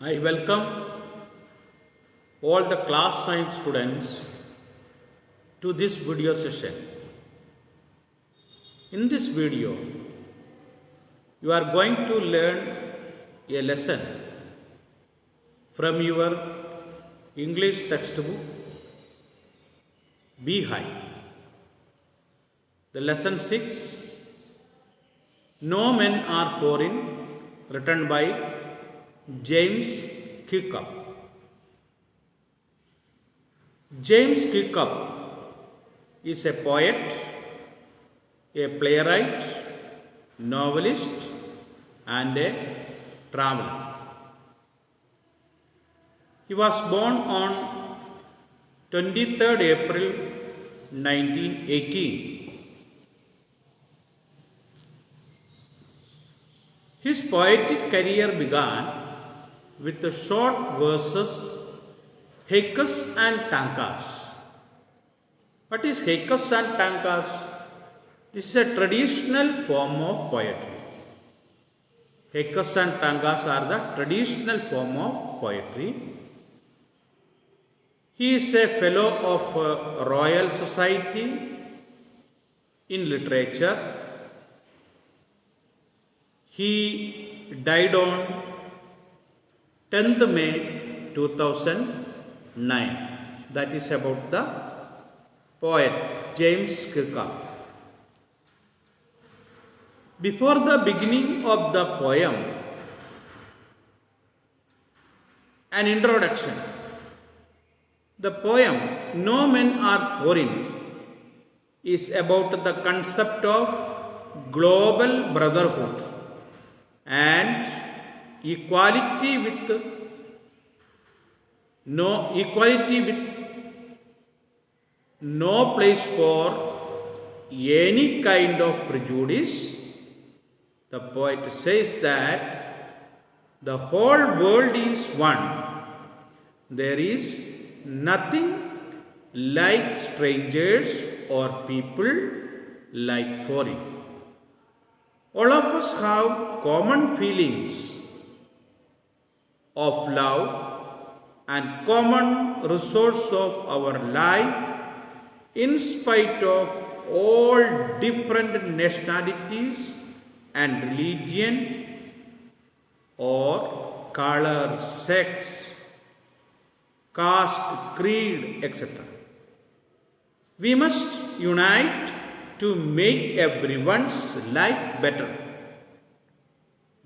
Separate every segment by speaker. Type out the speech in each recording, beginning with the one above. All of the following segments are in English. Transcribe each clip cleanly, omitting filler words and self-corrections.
Speaker 1: I welcome all the class 9 students to this video session. In this video, you are going to learn a lesson from your English textbook, Beehive. The lesson 6, No Men Are Foreign, written by James Kirkup. James Kirkup is a poet, a playwright, novelist, and a traveler. He was born on 23rd April 1918. His poetic career began with the short verses Haikus and Tankas. What is Haikus and Tankas? This is a traditional form of poetry. Haikus and Tankas are the traditional form of poetry. He is a fellow of Royal Society in Literature. He died on 10th May 2009. That is about the poet James Kirkup. Before the beginning of the poem, an introduction. The poem No Men Are Foreign is about the concept of global brotherhood and equality with no place for any kind of prejudice. The poet says that the whole world is one. There is nothing like strangers or people like foreign. All of us have common feelings of love and common resource of our life in spite of all different nationalities and religion or color, sex, caste, creed, etc. We must unite to make everyone's life better.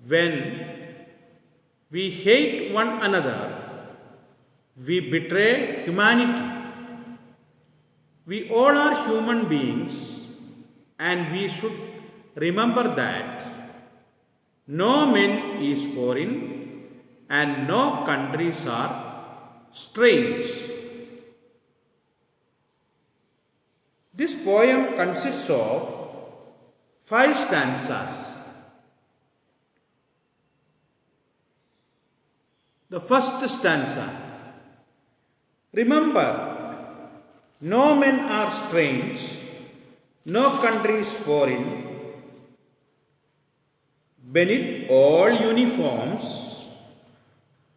Speaker 1: When we hate one another, we betray humanity. We all are human beings, and we should remember that no man is foreign and no countries are strange. This poem consists of 5 stanzas. The first stanza. Remember, no men are strange, no country is foreign. Beneath all uniforms,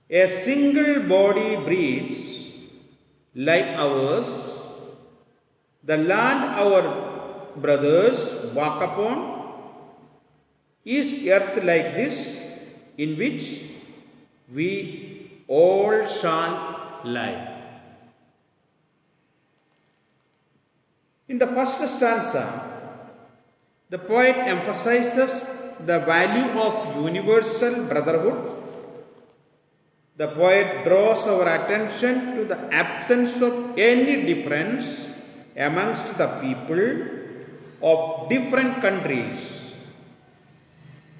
Speaker 1: a single body breathes like ours. The land our brothers walk upon is earth like this, in which we all shall lie. In the first stanza, the poet emphasizes the value of universal brotherhood. The poet draws our attention to the absence of any difference amongst the people of different countries.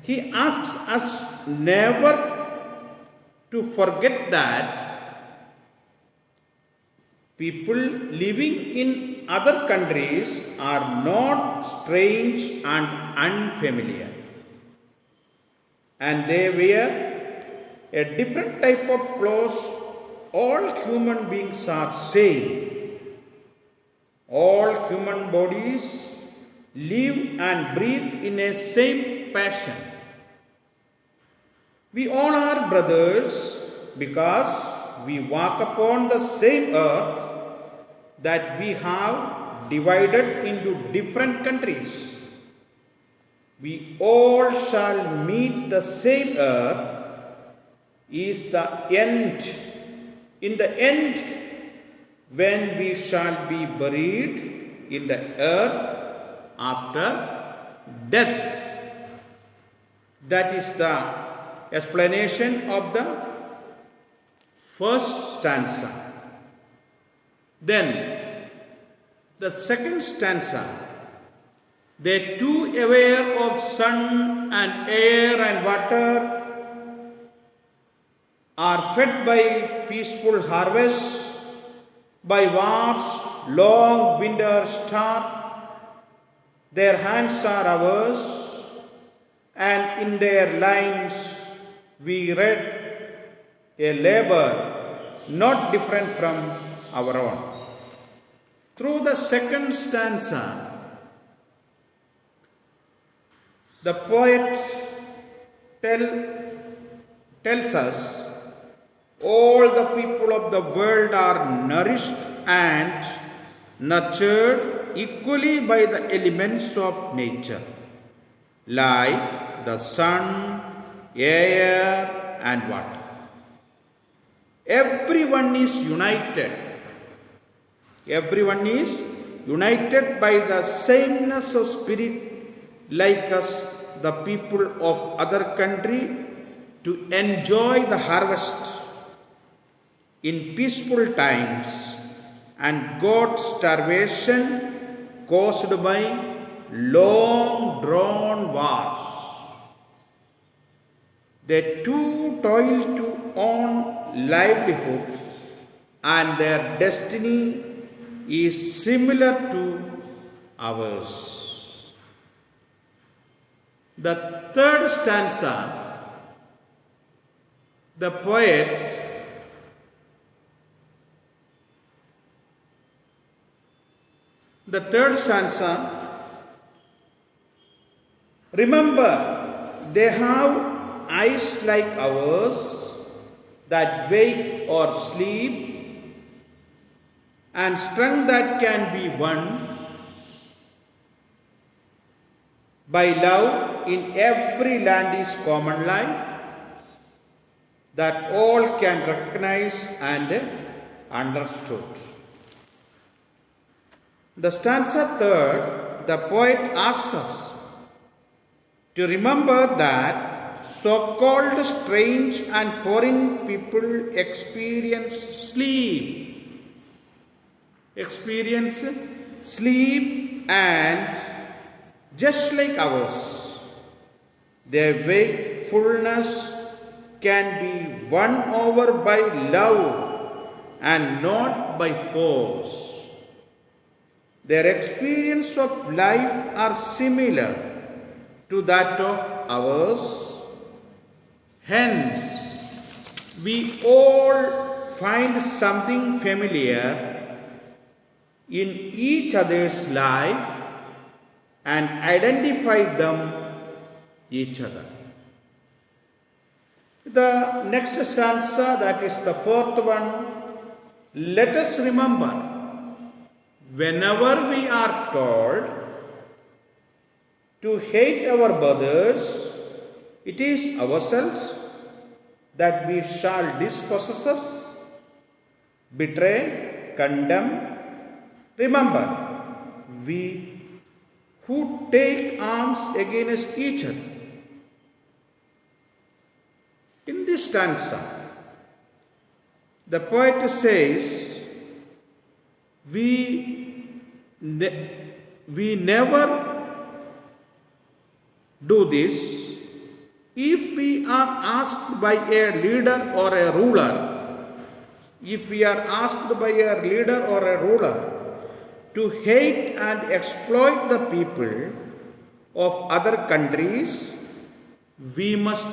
Speaker 1: He asks us never to forget that people living in other countries are not strange and unfamiliar, and they wear a different type of clothes. All human beings are same. All human bodies live and breathe in a same passion. We all are brothers because we walk upon the same earth that we have divided into different countries. We all shall meet the same earth is the end. In the end, when we shall be buried in the earth after death. That is the explanation of the first stanza. Then the second stanza. They too aware of sun and air and water are fed by peaceful harvest, by wars, long winter start. Their hands are ours, and in their lines we read a labor not different from our own. Through the second stanza, the poet tells us all the people of the world are nourished and nurtured equally by the elements of nature, like the sun, air, and water. Everyone is united. Everyone is united by the sameness of spirit, like us, the people of other country, to enjoy the harvest in peaceful times and God's starvation caused by long drawn wars. They too toil to earn livelihood, and their destiny is similar to ours. The third stanza, the poet remember, they have eyes like ours that wake or sleep, and strength that can be won by love in every land is common life that all can recognize and understood. The stanza third, the poet asks us to remember that so-called strange and foreign people experience sleep and just like ours, their wakefulness can be won over by love and not by force. Their experience of life are similar to that of ours. Hence, we all find something familiar in each other's life and identify them each other. The next stanza, that is the fourth one, let us remember, whenever we are told to hate our brothers, it is ourselves that we shall dispossess, betray, condemn. Remember, we who take arms against each other. In this stanza, the poet says, we never do this if we are asked by a leader or a ruler. If we are asked by a leader or a ruler to hate and exploit the people of other countries, we must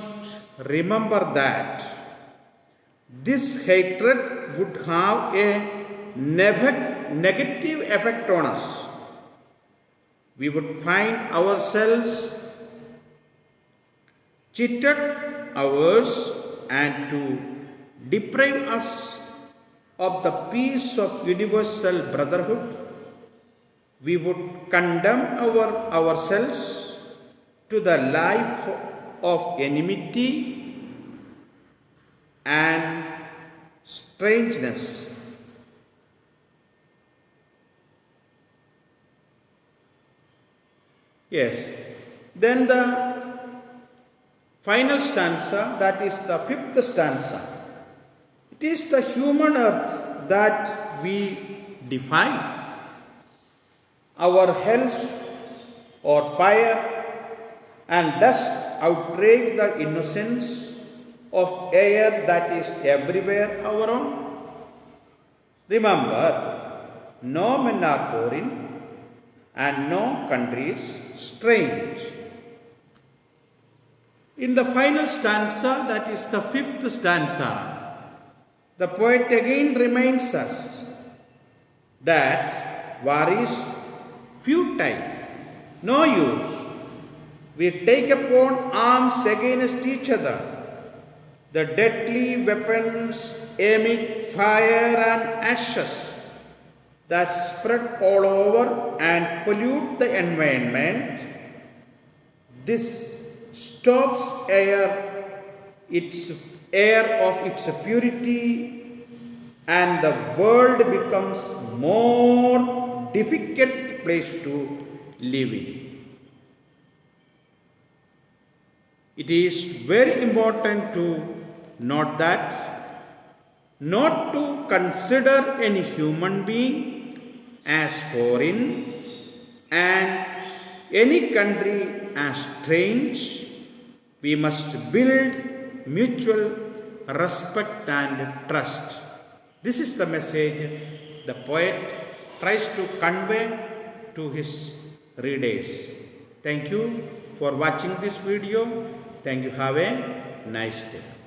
Speaker 1: remember that this hatred would have a negative effect on us. We would find ourselves cheated ours and to deprive us of the peace of universal brotherhood, we would condemn ourselves to the life of enmity and strangeness. Yes. Then the final stanza, that is the fifth stanza. It is the human earth that we define. Our hells or fire and thus outrage the innocence of air that is everywhere our own. Remember, no men are foreign and no country is strange. In the final stanza, that is the fifth stanza, the poet again reminds us that war is futile, no use. We take upon arms against each other. The deadly weapons emit fire and ashes that spread all over and pollute the environment. This stops its air of its purity, and the world becomes more difficult place to live in. It is very important to note that not to consider any human being as foreign and any country as strange. We must build mutual respect and trust. This is the message the poet tries to convey to his readers. Thank you for watching this video. Thank you. Have a nice day.